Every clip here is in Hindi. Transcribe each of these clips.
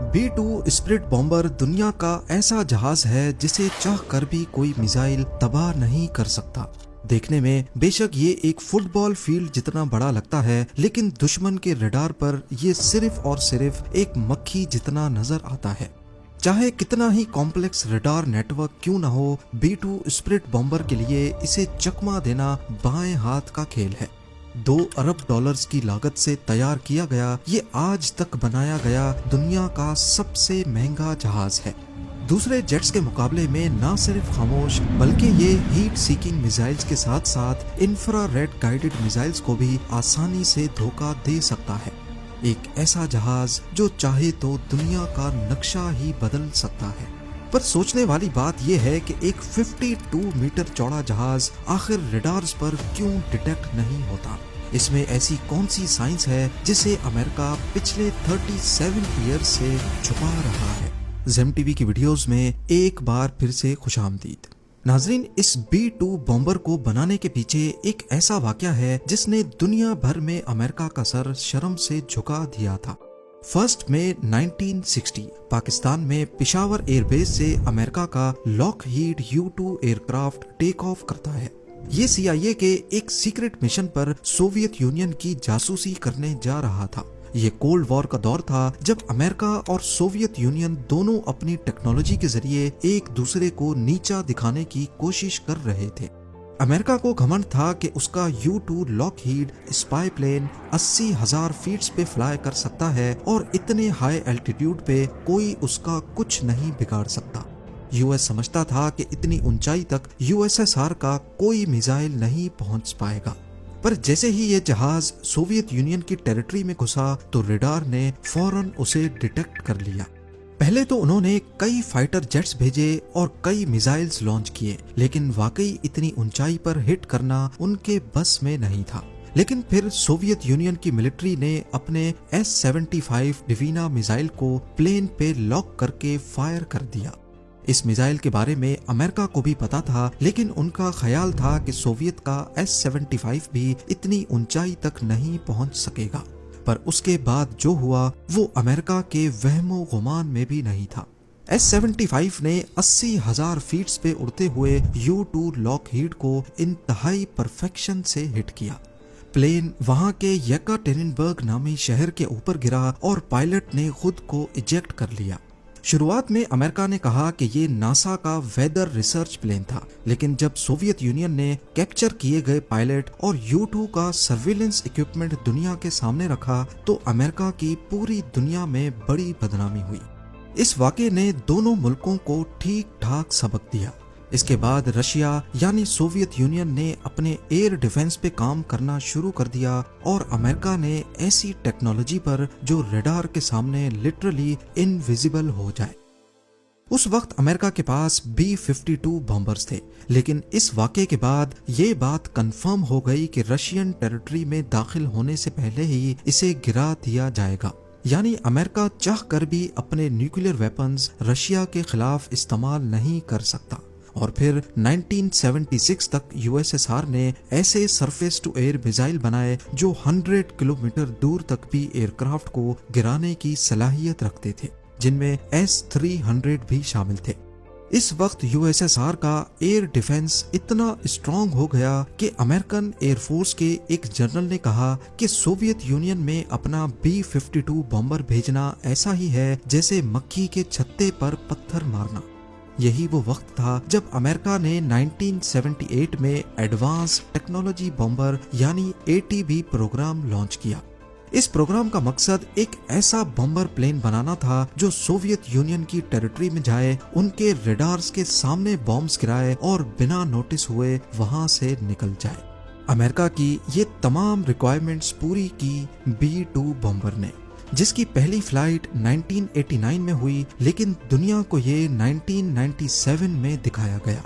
B-2 स्प्लिट बॉम्बर दुनिया का ऐसा जहाज है जिसे चाह कर भी कोई मिसाइल तबाह नहीं कर सकता। देखने में बेशक ये एक फुटबॉल फील्ड जितना बड़ा लगता है, लेकिन दुश्मन के रडार पर ये सिर्फ और सिर्फ एक मक्खी जितना नजर आता है। चाहे कितना ही कॉम्प्लेक्स रडार नेटवर्क क्यों न हो, B-2 स्प्लिट बॉम्बर के लिए इसे चकमा देना बाएं हाथ का खेल है। $2 अरब की लागत से तैयार किया गया ये आज तक बनाया गया दुनिया का सबसे महंगा जहाज है। दूसरे जेट्स के मुकाबले में न सिर्फ खामोश बल्कि ये हीट सीकिंग मिसाइल्स के साथ साथ इंफ्रारेड गाइडेड मिसाइल्स को भी आसानी से धोखा दे सकता है। एक ऐसा जहाज जो चाहे तो दुनिया का नक्शा ही बदल सकता है। पर सोचने वाली बात यह है कि एक 52 मीटर चौड़ा जहाज आखिर रडार्स पर क्यों डिटेक्ट नहीं होता। इसमें ऐसी कौन सी साइंस है जिसे अमेरिका पिछले 37 ईयर्स से छुपा रहा है। ज़ेम टीवी की वीडियोस में एक बार फिर से खुशामदीद। नाजरीन, इस B-2 बॉम्बर को बनाने के पीछे एक ऐसा वाकया है जिसने दुनिया भर में अमेरिका का सर शर्म से झुका दिया था। 1 मई 1960 पाकिस्तान में पेशावर एयरबेस से अमेरिका का Lockheed U-2 aircraft take off करता है। ये CIA के एक सीक्रेट मिशन पर सोवियत यूनियन की जासूसी करने जा रहा था। ये कोल्ड वॉर का दौर था जब अमेरिका और सोवियत यूनियन दोनों अपनी टेक्नोलॉजी के जरिए एक दूसरे को नीचा दिखाने की कोशिश कर रहे थे। अमेरिका को घमंड था कि उसका U-2 Lockheed spy plane 80,000 feet पे फ्लाई कर सकता है और इतने हाई एल्टीट्यूड पे कोई उसका कुछ नहीं बिगाड़ सकता। यूएस समझता था कि इतनी ऊंचाई तक USSR का कोई मिसाइल नहीं पहुंच पाएगा। पर जैसे ही ये जहाज सोवियत यूनियन की टेरिटरी में घुसा तो रडार ने फौरन उसे डिटेक्ट कर लिया। पहले तो उन्होंने कई फाइटर जेट्स भेजे और कई मिसाइल्स लॉन्च किए, लेकिन वाकई इतनी ऊंचाई पर हिट करना उनके बस में नहीं था। लेकिन फिर सोवियत यूनियन की मिलिट्री ने अपने S-75 डिवीना मिसाइल को प्लेन पे लॉक करके फायर कर दिया। इस मिसाइल के बारे में अमेरिका को भी पता था, लेकिन उनका ख्याल था कि सोवियत का S-75 भी इतनी ऊंचाई तक नहीं पहुंच सकेगा। पर उसके बाद जो हुआ वो अमेरिका के वहमो गुमान में भी नहीं था। S-75 ने 80,000 फीट पे उड़ते हुए U-2 लॉकहीड को इंतहाई परफेक्शन से हिट किया। प्लेन वहां के येकाटेरिनबर्ग नामी शहर के ऊपर गिरा और पायलट ने खुद को इजेक्ट कर लिया। शुरुआत में अमेरिका ने कहा कि ये नासा का वेदर रिसर्च प्लेन था, लेकिन जब सोवियत यूनियन ने कैप्चर किए गए पायलट और U-2 का सर्विलेंस इक्विपमेंट दुनिया के सामने रखा तो अमेरिका की पूरी दुनिया में बड़ी बदनामी हुई। इस वाक़े ने दोनों मुल्कों को ठीक ठाक सबक दिया। इसके बाद रशिया यानी सोवियत यूनियन ने अपने एयर डिफेंस पे काम करना शुरू कर दिया और अमेरिका ने ऐसी टेक्नोलॉजी पर जो रडार के सामने लिटरली इनविजिबल हो जाए। उस वक्त अमेरिका के पास B-52 बॉम्बर्स थे, लेकिन इस वाक़े के बाद ये बात कंफर्म हो गई कि रशियन टेरिटरी में दाखिल होने से पहले ही इसे गिरा दिया जाएगा। यानी अमेरिका चाह कर भी अपने न्यूक्लियर वेपन्स रशिया के खिलाफ इस्तेमाल नहीं कर सकता। और फिर 1976 तक USSR ने ऐसे सरफेस टू एयर मिसाइल बनाए जो 100 किलोमीटर दूर तक भी एयरक्राफ्ट को गिराने की सलाहियत रखते थे, जिनमें S-300 भी शामिल थे। इस वक्त USSR का एयर डिफेंस इतना स्ट्रांग हो गया कि अमेरिकन एयरफोर्स के एक जनरल ने कहा कि सोवियत यूनियन में अपना B-52 बॉम्बर भेजना ऐसा ही है जैसे मक्खी के छत्ते पर पत्थर मारना। यही वो वक्त था जब अमेरिका ने 1978 में एडवांस टेक्नोलॉजी बॉम्बर यानी ATB प्रोग्राम लॉन्च किया। इस प्रोग्राम का मकसद एक ऐसा बॉम्बर प्लेन बनाना था जो सोवियत यूनियन की टेरिटरी में जाए, उनके रडार्स के सामने बॉम्ब्स गिराए और बिना नोटिस हुए वहां से निकल जाए। अमेरिका की ये तमाम रिक्वायरमेंट्स पूरी की B-2 बॉम्बर ने, जिसकी पहली फ्लाइट 1989 में हुई, लेकिन दुनिया को ये 1997 में दिखाया गया।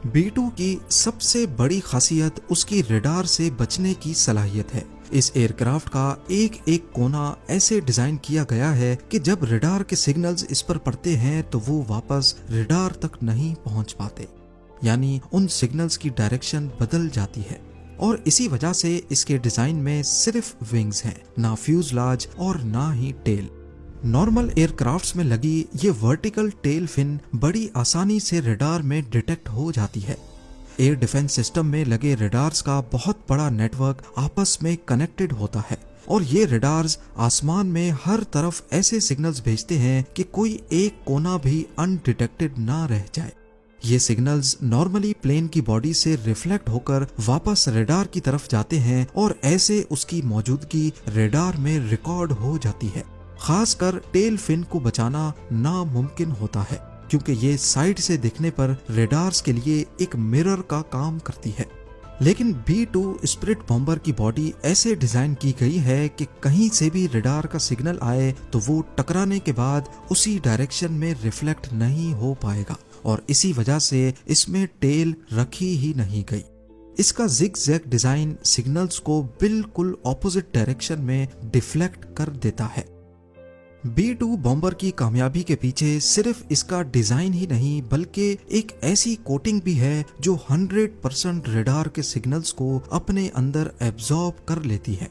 B-2 की सबसे बड़ी खासियत उसकी रडार से बचने की सलाहियत है। इस एयरक्राफ्ट का एक एक कोना ऐसे डिजाइन किया गया है कि जब रडार के सिग्नल्स इस पर पड़ते हैं तो वो वापस रडार तक नहीं पहुंच पाते, यानी उन सिग्नल्स की डायरेक्शन बदल जाती है। और इसी वजह से इसके डिजाइन में सिर्फ विंग्स हैं, ना फ्यूजलाज और ना ही टेल। नॉर्मल एयरक्राफ्ट्स में लगी ये वर्टिकल टेल फिन बड़ी आसानी से रडार में डिटेक्ट हो जाती है। एयर डिफेंस सिस्टम में लगे रडार्स का बहुत बड़ा नेटवर्क आपस में कनेक्टेड होता है और ये रडार्स आसमान में हर तरफ ऐसे सिग्नल्स भेजते हैं कि कोई एक कोना भी अनडिटेक्टेड ना रह जाए। ये सिग्नल्स नॉर्मली प्लेन की बॉडी से रिफ्लेक्ट होकर वापस रडार की तरफ जाते हैं और ऐसे उसकी मौजूदगी रडार में रिकॉर्ड हो जाती है। खासकर टेल फिन को बचाना नामुमकिन होता है क्योंकि ये साइड से दिखने पर रडार्स के लिए एक मिरर का काम करती है। लेकिन B-2 स्पिरिट बॉम्बर की बॉडी ऐसे डिजाइन की गई है कि कहीं से भी रडार का सिग्नल आए तो वो टकराने के बाद उसी डायरेक्शन में रिफ्लेक्ट नहीं हो पाएगा और इसी वजह से इसमें टेल रखी ही नहीं गई। इसका जिग-जैग डिजाइन सिग्नल्स को बिल्कुल ऑपोजिट डायरेक्शन में डिफ्लेक्ट कर देता है। B-2 बॉम्बर की कामयाबी के पीछे सिर्फ इसका डिजाइन ही नहीं बल्कि एक ऐसी कोटिंग भी है जो 100% रडार के सिग्नल्स को अपने अंदर एब्जॉर्ब कर लेती है।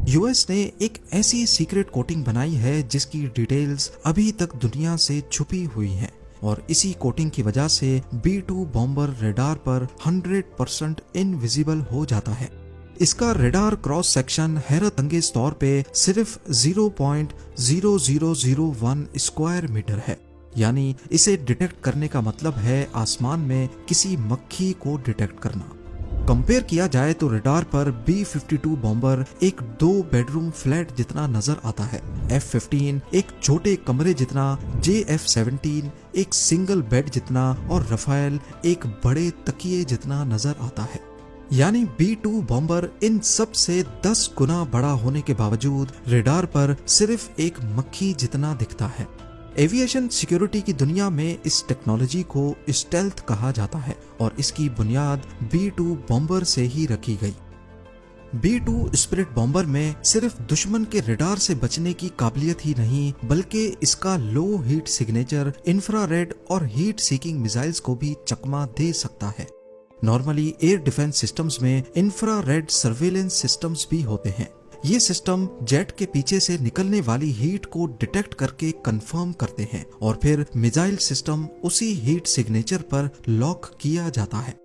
यूएस ने एक ऐसी सीक्रेट कोटिंग बनाई है जिसकी डिटेल्स अभी तक दुनिया से छुपी हुई हैं और इसी कोटिंग की वजह से B-2 बॉम्बर रडार पर 100% इनविजिबल हो जाता है। इसका रडार क्रॉस सेक्शन हैरत अंगेज तौर पे सिर्फ 0.0001 स्क्वायर मीटर है, यानी इसे डिटेक्ट करने का मतलब है आसमान में किसी मक्खी को डिटेक्ट करना। कंपेयर किया जाए तो रडार पर B-52 बॉम्बर एक 2 बेडरूम फ्लैट जितना नजर आता है, F-15 एक छोटे कमरे जितना, JF-17 एक सिंगल बेड जितना और रफाएल एक बड़े तकिए जितना नजर आता है। यानी B-2 बॉम्बर इन सब से 10 गुना बड़ा होने के बावजूद रडार पर सिर्फ एक मक्खी जितना दिखता है। एविएशन सिक्योरिटी की दुनिया में इस टेक्नोलॉजी को स्टेल्थ कहा जाता है और इसकी बुनियाद B-2 बॉम्बर से ही रखी गई। B-2 स्पिरिट बॉम्बर में सिर्फ दुश्मन के रडार से बचने की काबिलियत ही नहीं बल्कि इसका लो हीट सिग्नेचर इंफ्रारेड और हीट सीकिंग मिसाइल्स को भी चकमा दे सकता है। नॉर्मली एयर डिफेंस सिस्टम्स में इंफ्रारेड सर्वेलेंस सिस्टम्स भी होते हैं। ये सिस्टम जेट के पीछे से निकलने वाली हीट को डिटेक्ट करके कंफर्म करते हैं और फिर मिसाइल सिस्टम उसी हीट सिग्नेचर पर लॉक किया जाता है।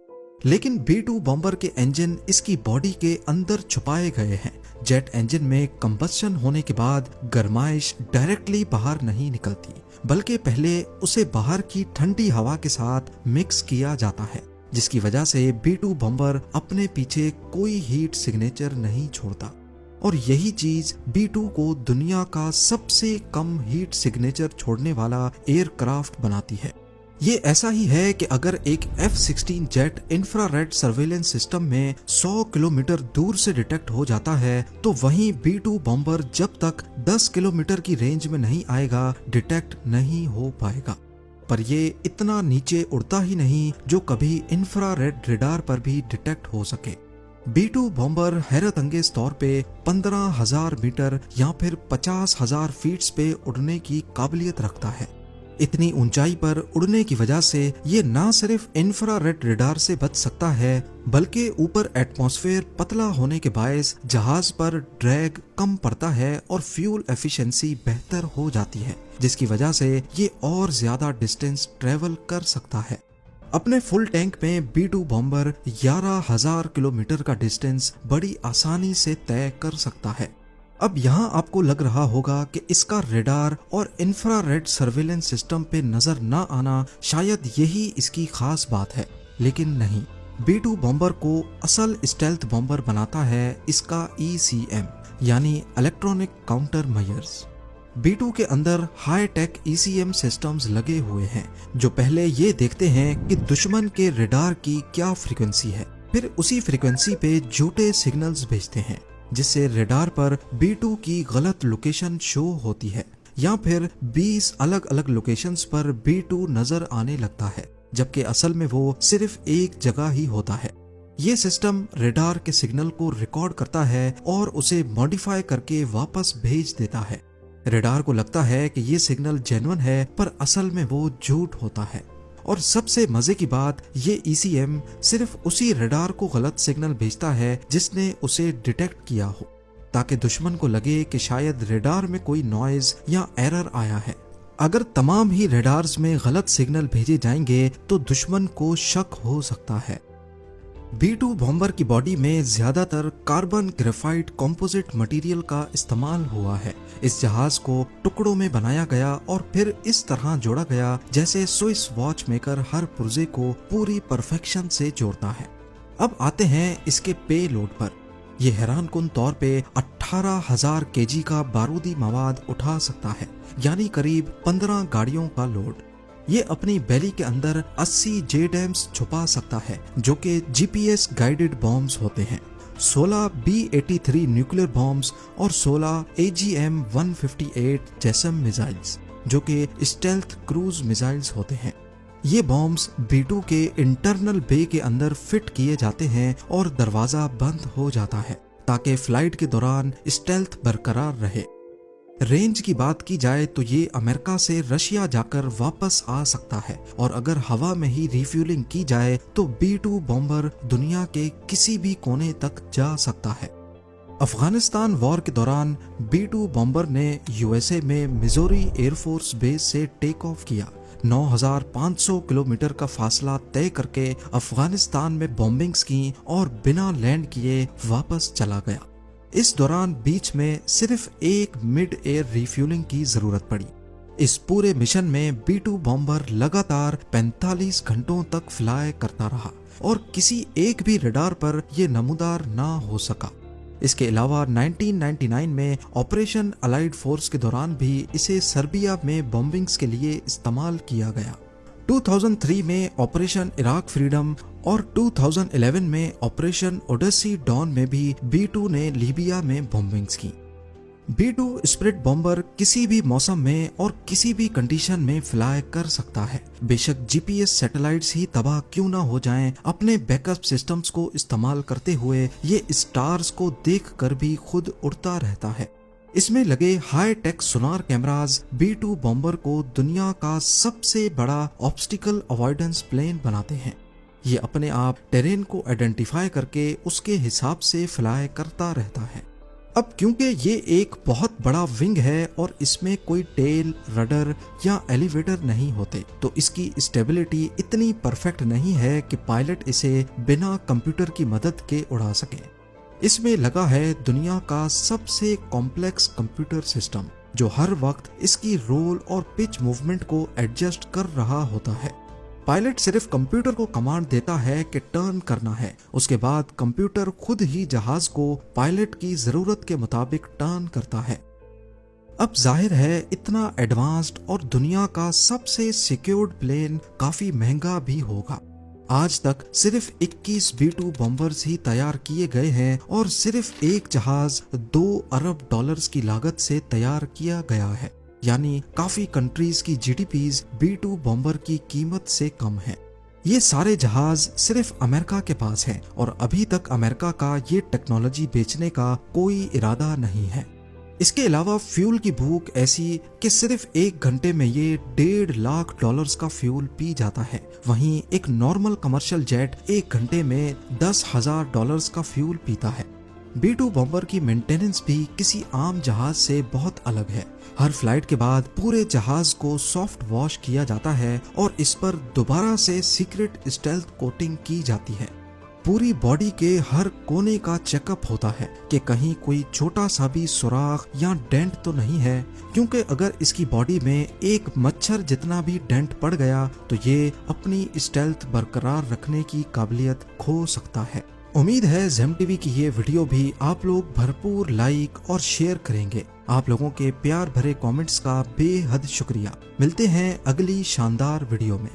लेकिन B-2 बॉम्बर के इंजन इसकी बॉडी के अंदर छुपाए गए हैं। जेट इंजन में कंबस्शन होने के बाद गर्माइश डायरेक्टली बाहर नहीं निकलती बल्कि पहले उसे बाहर की ठंडी हवा के साथ मिक्स किया जाता है, जिसकी वजह से B-2 बॉम्बर अपने पीछे कोई हीट सिग्नेचर नहीं छोड़ता और यही चीज B-2 को दुनिया का सबसे कम हीट सिग्नेचर छोड़ने वाला एयरक्राफ्ट बनाती है। ये ऐसा ही है कि अगर एक F-16 jet infrared surveillance system में 100 किलोमीटर दूर से डिटेक्ट हो जाता है तो वहीं B-2 बॉम्बर जब तक 10 किलोमीटर की रेंज में नहीं आएगा डिटेक्ट नहीं हो पाएगा। पर ये इतना नीचे उड़ता ही नहीं जो कभी इंफ्रारेड रडार पर भी डिटेक्ट हो सके। B-2 बॉम्बर हैरत अंगेज तौर पे 15,000 मीटर या फिर 50,000 फीट पे उड़ने की काबिलियत रखता है। इतनी ऊंचाई पर उड़ने की वजह से ये ना सिर्फ इंफ्रारेड रडार से बच सकता है बल्कि ऊपर एटमॉस्फेयर पतला होने के बायस जहाज पर ड्रैग कम पड़ता है और फ्यूल एफिशिएंसी बेहतर हो जाती है, जिसकी वजह से ये और ज्यादा डिस्टेंस ट्रेवल कर सकता है। अपने फुल टैंक में B-2 बॉम्बर 11,000 किलोमीटर का डिस्टेंस बड़ी आसानी से तय कर सकता है। अब यहाँ आपको लग रहा होगा कि इसका रडार और इंफ्रारेड सर्वेलेंस सिस्टम पे नजर न आना शायद यही इसकी खास बात है, लेकिन नहीं। B-2 बॉम्बर को असल स्टेल्थ बॉम्बर बनाता है इसका ECM यानी इलेक्ट्रॉनिक काउंटर मेजर्स। B-2 के अंदर हाई टेक ECM सिस्टम्स लगे हुए हैं जो पहले ये देखते हैं कि दुश्मन के रडार की क्या फ्रीक्वेंसी है, फिर उसी फ्रीक्वेंसी पे झूठे सिग्नल्स भेजते हैं जिससे रडार पर B-2 की गलत लोकेशन शो होती है या फिर 20 अलग अलग लोकेशंस पर B-2 नजर आने लगता है जबकि असल में वो सिर्फ एक जगह ही होता है। ये सिस्टम रडार के सिग्नल को रिकॉर्ड करता है और उसे मॉडिफाई करके वापस भेज देता है। रडार को लगता है कि ये सिग्नल जेन्युइन है पर असल में वो झूठ होता है। और सबसे मजे की बात, ये ECM सिर्फ उसी रडार को गलत सिग्नल भेजता है जिसने उसे डिटेक्ट किया हो। ताकि दुश्मन को लगे कि शायद रेडार में कोई नॉइज या एरर आया है। अगर तमाम ही रेडार्स में गलत सिग्नल भेजे जाएंगे तो दुश्मन को शक हो सकता है। B-2 बॉम्बर की बॉडी में ज्यादातर कार्बन ग्रेफाइट कंपोजिट मटेरियल का इस्तेमाल हुआ है। इस जहाज को टुकड़ों में बनाया गया और फिर इस तरह जोड़ा गया जैसे स्विस वॉच मेकर हर पुर्जे को पूरी परफेक्शन से जोड़ता है। अब आते हैं इसके पे लोड पर। यह हैरानकुन तौर पे 18,000 केजी का बारूदी मवाद उठा सकता है, यानी करीब 15 गाड़ियों का लोड। ये अपनी बेली के अंदर 80 जेडएम्स छुपा सकता है, जो कि जीपीएस गाइडेड बॉम्ब्स होते हैं, 16 B-83 न्यूक्लियर बॉम्ब्स और 16 AGM-158 जेसम मिसाइल्स, जो कि स्टेल्थ क्रूज मिसाइल्स होते हैं। ये बॉम्ब्स B-2 के इंटरनल बे के अंदर फिट किए जाते हैं और दरवाजा बंद हो जाता है ताकि फ्लाइट के दौरान स्टेल्थ बरकरार रहे। रेंज की बात की जाए तो ये अमेरिका से रशिया जाकर वापस आ सकता है, और अगर हवा में ही रिफ्यूलिंग की जाए तो B-2 बॉम्बर दुनिया के किसी भी कोने तक जा सकता है। अफगानिस्तान वॉर के दौरान B-2 बॉम्बर ने यूएसए में मिजोरी एयरफोर्स बेस से टेक ऑफ किया। 9,500 किलोमीटर का फासला तय करके अफगानिस्तान में बॉम्बिंग्स की और बिना लैंड किए वापस चला गया। इस दौरान बीच में सिर्फ एक मिड एयर रिफ्यूलिंग की जरूरत पड़ी। इस पूरे मिशन में B-2 बॉम्बर लगातार 45 घंटों तक फ्लाई करता रहा और किसी एक भी रडार पर यह नमूदार ना हो सका। इसके अलावा 1999 में ऑपरेशन अलाइड फोर्स के दौरान भी इसे सर्बिया में बॉम्बिंग्स के लिए इस्तेमाल किया गया। 2003 में ऑपरेशन इराक फ्रीडम और 2011 में ऑपरेशन ओडेसी डॉन में भी B-2 ने लीबिया में बॉम्बिंग्स की। B-2 स्प्रिट बॉम्बर किसी भी मौसम में और किसी भी कंडीशन में फ्लाई कर सकता है। बेशक जीपीएस सैटेलाइट्स ही तबाह क्यों ना हो जाएं, अपने बैकअप सिस्टम्स को इस्तेमाल करते हुए ये स्टार्स को देखकर भी खुद उड़ता रहता है। इसमें लगे हाई टेक सोनार कैमराज B-2 बॉम्बर को दुनिया का सबसे बड़ा ऑब्स्टिकल अवॉइडेंस प्लेन बनाते हैं। ये अपने आप टेरेन को आइडेंटिफाई करके उसके हिसाब से फ्लाई करता रहता है। अब क्योंकि ये एक बहुत बड़ा विंग है और इसमें कोई टेल, रडर या एलिवेटर नहीं होते, तो इसकी स्टेबिलिटी इतनी परफेक्ट नहीं है कि पायलट इसे बिना कंप्यूटर की मदद के उड़ा सके। इसमें लगा है दुनिया का सबसे कॉम्प्लेक्स कंप्यूटर सिस्टम, जो हर वक्त इसकी रोल और पिच मूवमेंट को एडजस्ट कर रहा होता है। पायलट सिर्फ कंप्यूटर को कमांड देता है कि टर्न करना है, उसके बाद कंप्यूटर खुद ही जहाज को पायलट की जरूरत के मुताबिक टर्न करता है। अब जाहिर है इतना एडवांस्ड और दुनिया का सबसे सिक्योर्ड प्लेन काफी महंगा भी होगा। आज तक सिर्फ 21 B-2 बॉम्बर्स ही तैयार किए गए हैं और सिर्फ एक जहाज 2 अरब डॉलर्स की लागत से तैयार किया गया है, यानी काफी कंट्रीज की जीडीपीज B-2 बॉम्बर की कीमत से कम है। ये सारे जहाज सिर्फ अमेरिका के पास हैं और अभी तक अमेरिका का ये टेक्नोलॉजी बेचने का कोई इरादा नहीं है। इसके अलावा फ्यूल की भूख ऐसी कि सिर्फ 1 घंटे में ये $1.5 लाख का फ्यूल पी जाता है। वहीं एक नॉर्मल कमर्शियल जेट 1 घंटे में $10,000 का फ्यूल पीता है। B-2 बॉम्बर की मेंटेनेंस भी किसी आम जहाज से बहुत अलग है। हर फ्लाइट के बाद पूरे जहाज को सॉफ्ट वॉश किया जाता है और इस पर दोबारा से सीक्रेट स्टेल्थ कोटिंग की जाती है। पूरी बॉडी के हर कोने का चेकअप होता है कि कहीं कोई छोटा सा भी सुराख या डेंट तो नहीं है, क्योंकि अगर इसकी बॉडी में एक मच्छर जितना भी डेंट पड़ गया तो ये अपनी स्टेल्थ बरकरार रखने की काबिलियत खो सकता है। उम्मीद है ज़ेम टीवी की ये वीडियो भी आप लोग भरपूर लाइक और शेयर करेंगे। आप लोगों के प्यार भरे कमेंट्स का बेहद शुक्रिया। मिलते हैं अगली शानदार वीडियो में।